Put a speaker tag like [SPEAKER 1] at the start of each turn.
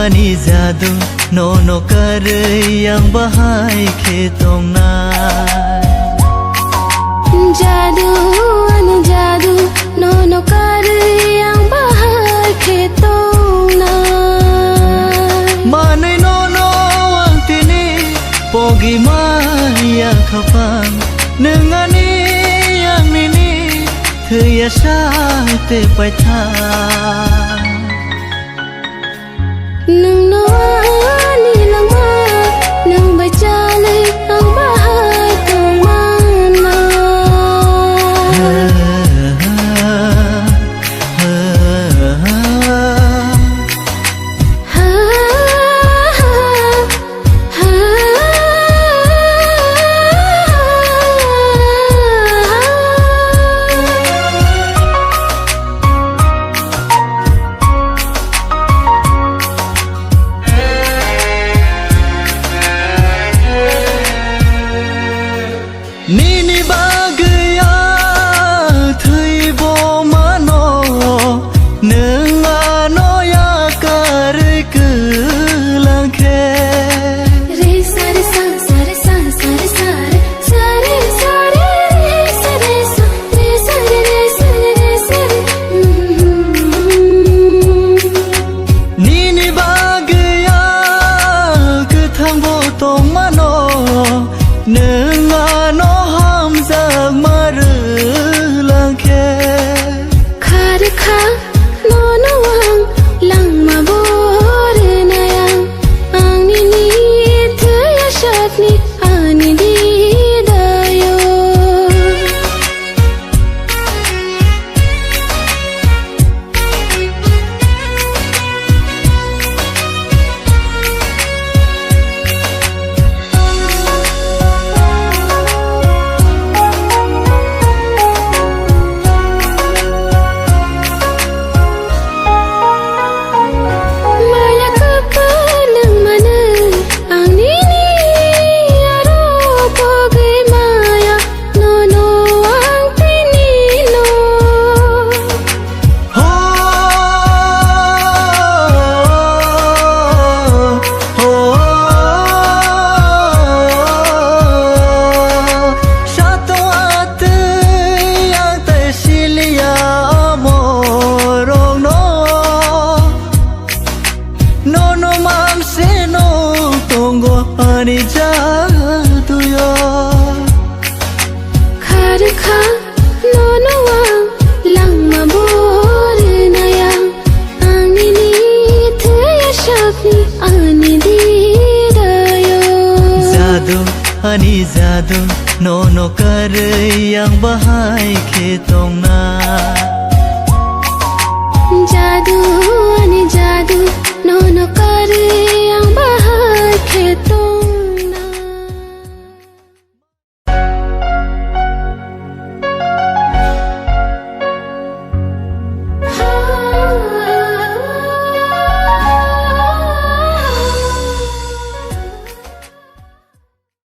[SPEAKER 1] ani jadu nono kare yang bahai khetong na
[SPEAKER 2] jadu ani jadu nono kare yang bahai khetong na
[SPEAKER 1] manai nono ang tini pogi maya khapang nengani yang nini thaya te pai tha
[SPEAKER 2] nung no ani lang ma nung bai chale ang bahai tong mana
[SPEAKER 1] Nini bagaya thui bo mano nengano ya kare kelang khe
[SPEAKER 2] re sa re sa sa re sa sa re sa re sa re sa re re sa re sa re sa re re sa re sa re
[SPEAKER 1] Nini bagaya ke thang bo tong mano nengano ani jadu yo
[SPEAKER 2] khar kha nono wang lang ma bor na yang ani ni thaya shakni ani di dayo
[SPEAKER 1] jadu ani jadu nono kare yang bahai khetong na
[SPEAKER 2] jadu ani jadu nono kare yang bahai khetong